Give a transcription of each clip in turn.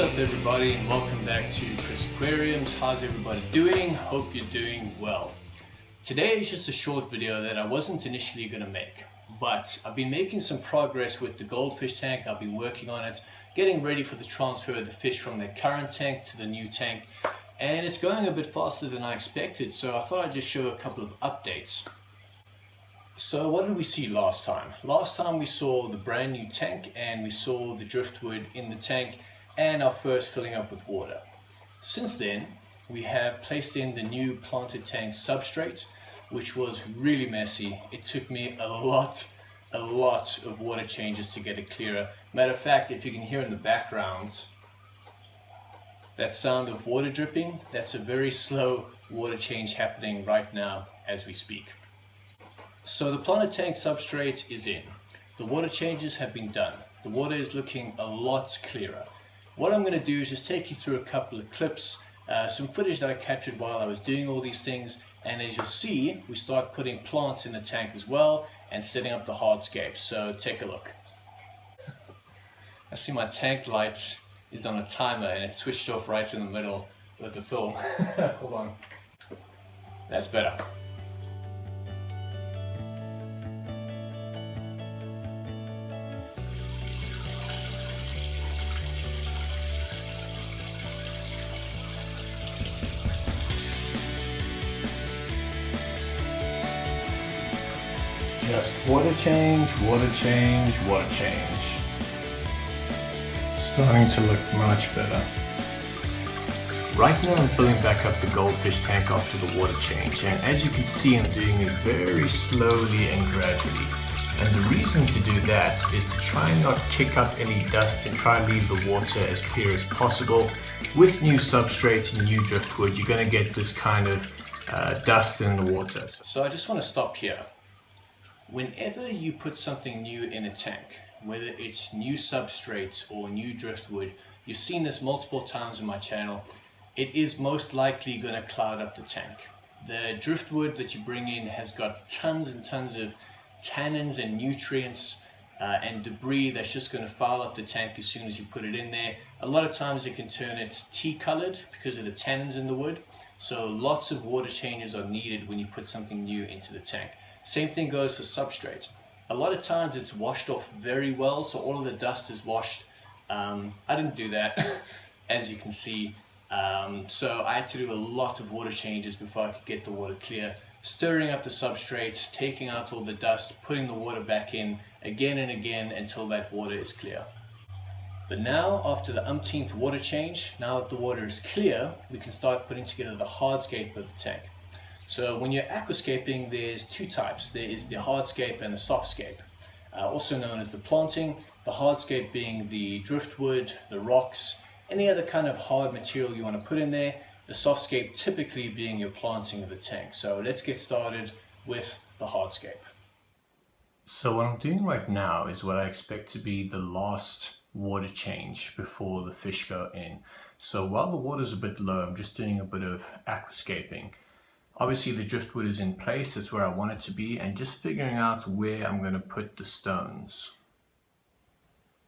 up everybody, and welcome back to Chris Aquariums. How's everybody doing? Hope you're doing well. Today is just a short video that I wasn't initially going to make, but I've been making some progress with the goldfish tank. I've been working on it, getting ready for the transfer of the fish from their current tank to the new tank, and it's going a bit faster than I expected, so I thought I'd just show a couple of updates. So what did we see last time? Last time we saw the brand new tank and we saw the driftwood in the tank and our first filling up with water. Since then, we have placed in the new planted tank substrate, which was really messy. It took me a lot of water changes to get it clearer. Matter of fact, if you can hear in the background, that sound of water dripping, that's a very slow water change happening right now as we speak. So the planted tank substrate is in. The water changes have been done. The water is looking a lot clearer. What I'm going to do is just take you through a couple of clips, some footage that I captured while I was doing all these things, and as you'll see, we start putting plants in the tank as well and setting up the hardscape. So take a look. I see my tank light is on a timer and it's switched off right in the middle of the film. Hold on. That's better. Just water change, water change, water change. Starting to look much better. Right now I'm filling back up the goldfish tank after the water change, and as you can see I'm doing it very slowly and gradually. And the reason to do that is to try and not kick up any dust and try and leave the water as clear as possible. With new substrate and new driftwood, you're going to get this kind of dust in the water. So I just want to stop here. Whenever you put something new in a tank, whether it's new substrates or new driftwood, you've seen this multiple times in my channel, it is most likely going to cloud up the tank. The driftwood that you bring in has got tons and tons of tannins and nutrients and debris that's just going to foul up the tank as soon as you put it in there. A lot of times it can turn it tea colored because of the tannins in the wood, so lots of water changes are needed when you put something new into the tank. Same thing goes for substrate. A lot of times it's washed off very well, so all of the dust is washed. I didn't do that, as you can see. So I had to do a lot of water changes before I could get the water clear. Stirring up the substrate, taking out all the dust, putting the water back in again and again until that water is clear. But now, after the umpteenth water change, now that the water is clear, we can start putting together the hardscape of the tank. So when you're aquascaping, there's two types. There is the hardscape and the softscape, also known as the planting. The hardscape being the driftwood, the rocks, any other kind of hard material you want to put in there. The softscape typically being your planting of the tank. So let's get started with the hardscape. So what I'm doing right now is what I expect to be the last water change before the fish go in. So while the water's a bit low, I'm just doing a bit of aquascaping. Obviously the driftwood is in place, that's where I want it to be, and just figuring out where I'm going to put the stones.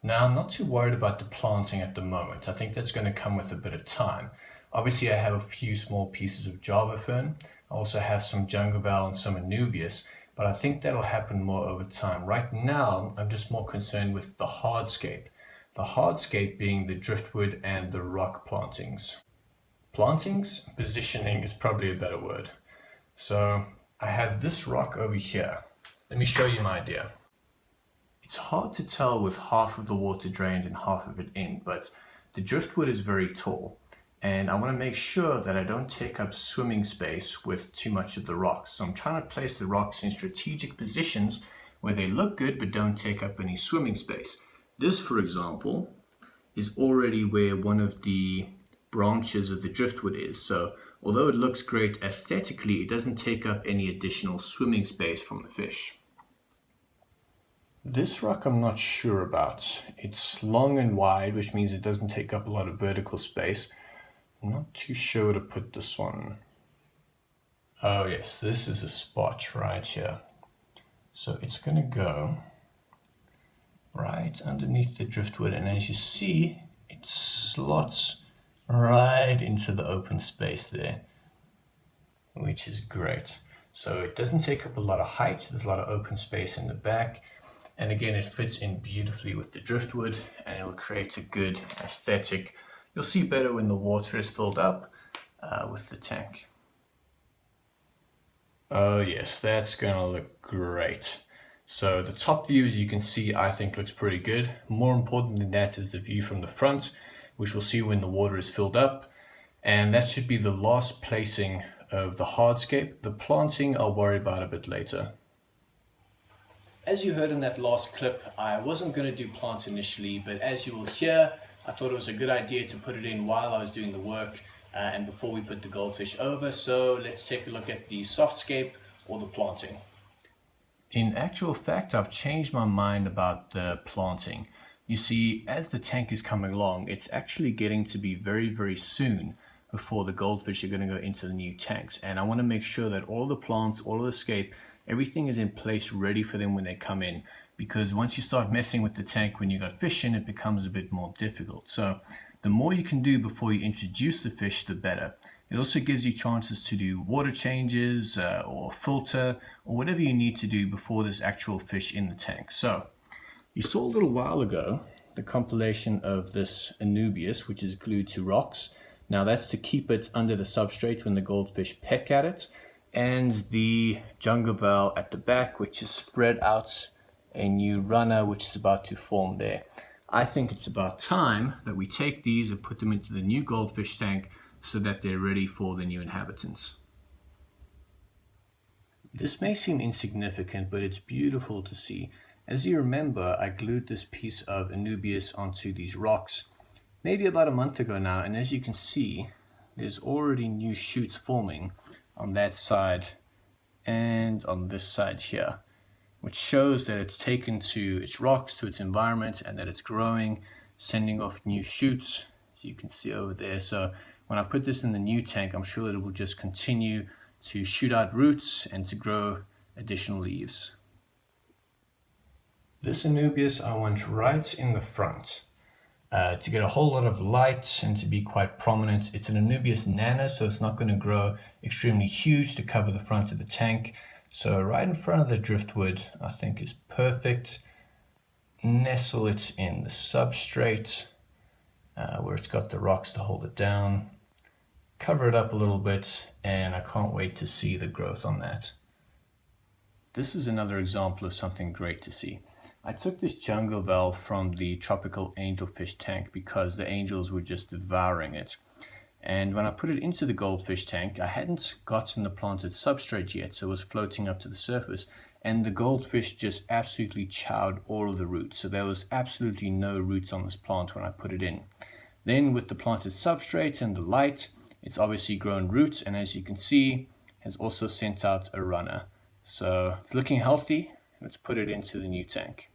Now I'm not too worried about the planting at the moment. I think that's going to come with a bit of time. Obviously I have a few small pieces of Java Fern. I also have some Jungle Val and some Anubius, but I think that'll happen more over time. Right now I'm just more concerned with the hardscape. The hardscape being the driftwood and the rock plantings. Plantings? Positioning is probably a better word. So I have this rock over here. Let me show you my idea. It's hard to tell with half of the water drained and half of it in, but the driftwood is very tall and I want to make sure that I don't take up swimming space with too much of the rocks. So I'm trying to place the rocks in strategic positions where they look good but don't take up any swimming space. This, for example, is already where one of the branches of the driftwood is, so although it looks great aesthetically, it doesn't take up any additional swimming space from the fish. This rock I'm not sure about. It's long and wide, which means it doesn't take up a lot of vertical space. I'm not too sure where to put this one. Oh yes, this is a spot right here. So it's going to go right underneath the driftwood, and as you see, it slots right into the open space there, which is great. So it doesn't take up a lot of height, there's a lot of open space in the back, and again it fits in beautifully with the driftwood and it'll create a good aesthetic. You'll see better when the water is filled up with the tank. Oh yes, that's gonna look great. So the top view, as you can see, I think looks pretty good. More important than that is the view from the front, which we'll see when the water is filled up. And that should be the last placing of the hardscape. The planting I'll worry about a bit later. As you heard in that last clip, I wasn't going to do plants initially, but as you will hear, I thought it was a good idea to put it in while I was doing the work and before we put the goldfish over. So let's take a look at the softscape or the planting. In actual fact, I've changed my mind about the planting. You see, as the tank is coming along, it's actually getting to be very, very soon before the goldfish are going to go into the new tanks. And I want to make sure that all the plants, all of the scape, everything is in place ready for them when they come in. Because once you start messing with the tank when you got fish in, it becomes a bit more difficult. So the more you can do before you introduce the fish, the better. It also gives you chances to do water changes or filter or whatever you need to do before there's actual fish in the tank. So you saw a little while ago the compilation of this Anubius, which is glued to rocks. Now that's to keep it under the substrate when the goldfish peck at it. And the Jungle Val at the back, which is spread out a new runner which is about to form there. I think it's about time that we take these and put them into the new goldfish tank so that they're ready for the new inhabitants. This may seem insignificant, but it's beautiful to see. As you remember, I glued this piece of Anubius onto these rocks maybe about a month ago now, and as you can see, there's already new shoots forming on that side and on this side here, which shows that it's taken to its rocks, to its environment, and that it's growing, sending off new shoots, as you can see over there. So when I put this in the new tank, I'm sure that it will just continue to shoot out roots and to grow additional leaves. This Anubius I want right in the front to get a whole lot of light and to be quite prominent. It's an Anubius nana, so it's not going to grow extremely huge to cover the front of the tank. So right in front of the driftwood I think is perfect. Nestle it in the substrate where it's got the rocks to hold it down. Cover it up a little bit, and I can't wait to see the growth on that. This is another example of something great to see. I took this Jungle Val from the tropical angelfish tank because the angels were just devouring it. And when I put it into the goldfish tank, I hadn't gotten the planted substrate yet, so it was floating up to the surface. And the goldfish just absolutely chowed all of the roots. So there was absolutely no roots on this plant when I put it in. Then with the planted substrate and the light, it's obviously grown roots, and as you can see, has also sent out a runner. So it's looking healthy. Let's put it into the new tank.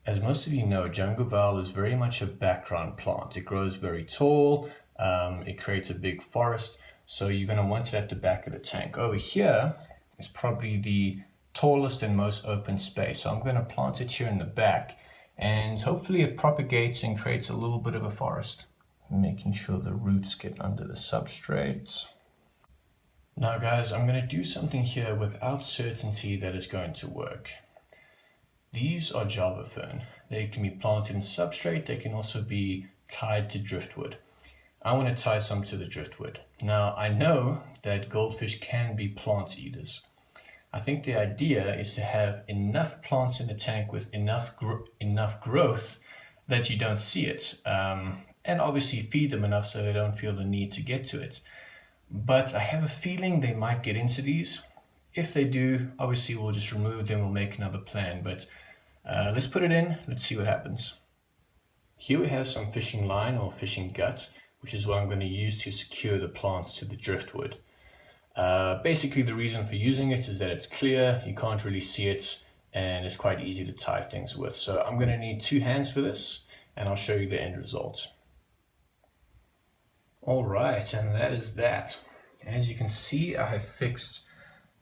As most of you know, Jungle Val is very much a background plant. It grows very tall, it creates a big forest, so you're going to want it at the back of the tank. Over here is probably the tallest and most open space, so I'm going to plant it here in the back, and hopefully it propagates and creates a little bit of a forest. Making sure the roots get under the substrate. Now guys, I'm going to do something here without certainty that it's going to work. These are Java Fern. They can be planted in substrate, they can also be tied to driftwood. I want to tie some to the driftwood. Now I know that goldfish can be plant eaters. I think the idea is to have enough plants in the tank with enough growth that you don't see it. And obviously feed them enough so they don't feel the need to get to it. But I have a feeling they might get into these. If they do, obviously we'll just remove them, we'll make another plan. But let's put it in, let's see what happens. Here we have some fishing line or fishing gut, which is what I'm going to use to secure the plants to the driftwood. Basically the reason for using it is that it's clear, you can't really see it, and it's quite easy to tie things with. So I'm going to need 2 hands for this, and I'll show you the end result. Alright, and that is that. As you can see, I have fixed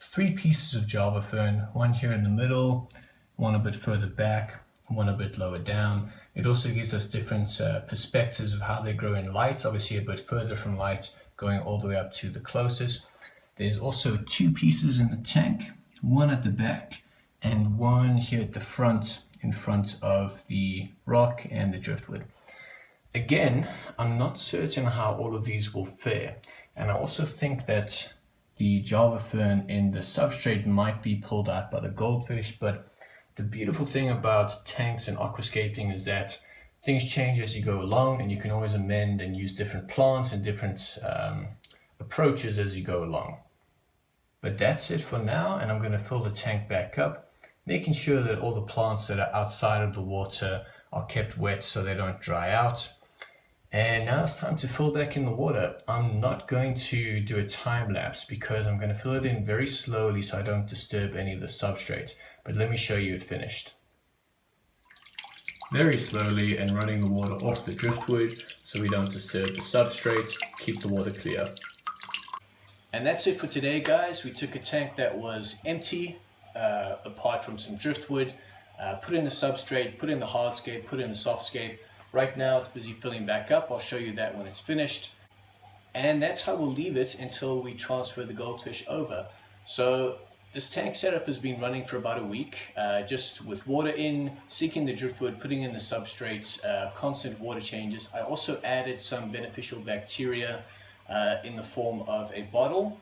3 pieces of Java Fern, one here in the middle, one a bit further back, one a bit lower down. It also gives us different perspectives of how they grow in light, obviously a bit further from light, going all the way up to the closest. There's also 2 pieces in the tank, one at the back and one here at the front, in front of the rock and the driftwood. Again, I'm not certain how all of these will fare, and I also think that the Java Fern in the substrate might be pulled out by the goldfish, but the beautiful thing about tanks and aquascaping is that things change as you go along, and you can always amend and use different plants and different approaches as you go along. But that's it for now, and I'm going to fill the tank back up, making sure that all the plants that are outside of the water are kept wet so they don't dry out. And now it's time to fill back in the water. I'm not going to do a time lapse because I'm going to fill it in very slowly so I don't disturb any of the substrate. But let me show you it finished. Very slowly and running the water off the driftwood so we don't disturb the substrate, keep the water clear. And that's it for today, guys. We took a tank that was empty, apart from some driftwood, put in the substrate, put in the hardscape, put in the softscape. Right now it's busy filling back up. I'll show you that when it's finished. And that's how we'll leave it until we transfer the goldfish over. So this tank setup has been running for about a week, just with water in, seeking the driftwood, putting in the substrates, constant water changes. I also added some beneficial bacteria in the form of a bottle,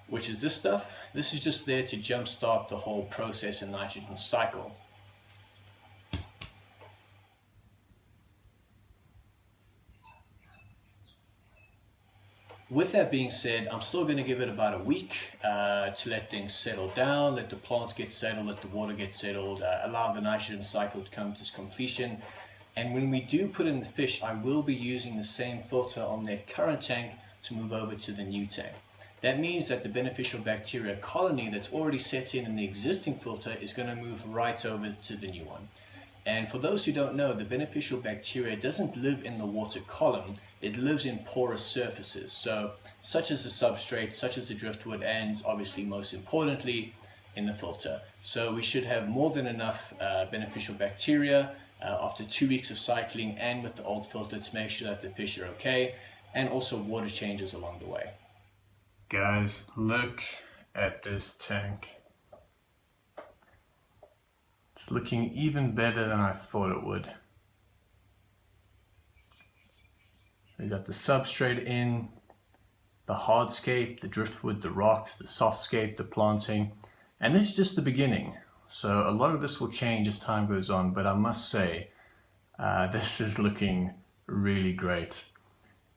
which is this stuff. This is just there to jumpstart the whole process and nitrogen cycle. With that being said, I'm still going to give it about a week to let things settle down, let the plants get settled, let the water get settled, allow the nitrogen cycle to come to its completion. And when we do put in the fish, I will be using the same filter on their current tank to move over to the new tank. That means that the beneficial bacteria colony that's already set in the existing filter is going to move right over to the new one. And for those who don't know, the beneficial bacteria doesn't live in the water column, it lives in porous surfaces, so such as the substrate, such as the driftwood, and obviously most importantly in the filter. So we should have more than enough beneficial bacteria after 2 weeks of cycling and with the old filter to make sure that the fish are okay, and also water changes along the way. Guys, look at this tank. It's looking even better than I thought it would. We got the substrate in, the hardscape, the driftwood, the rocks, the softscape, the planting, and this is just the beginning. So a lot of this will change as time goes on, but I must say this is looking really great,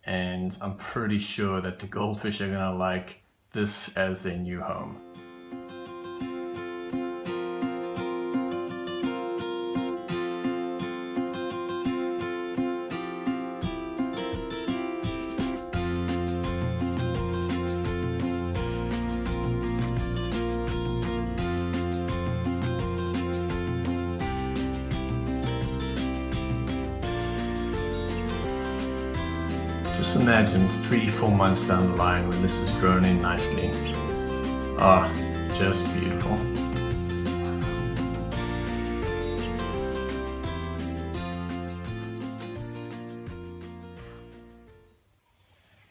and I'm pretty sure that the goldfish are gonna like this as their new home. Just imagine 3-4 months down the line when this is grown in nicely. Ah, just beautiful.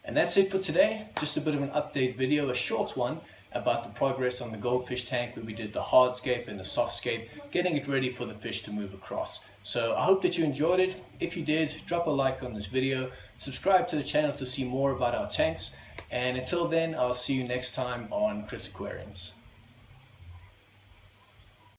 And that's it for today. Just a bit of an update video, a short one about the progress on the goldfish tank where we did the hardscape and the softscape, getting it ready for the fish to move across. So I hope that you enjoyed it. If you did, drop a like on this video, subscribe to the channel to see more about our tanks, and until then, I'll see you next time on Chris Aquariums.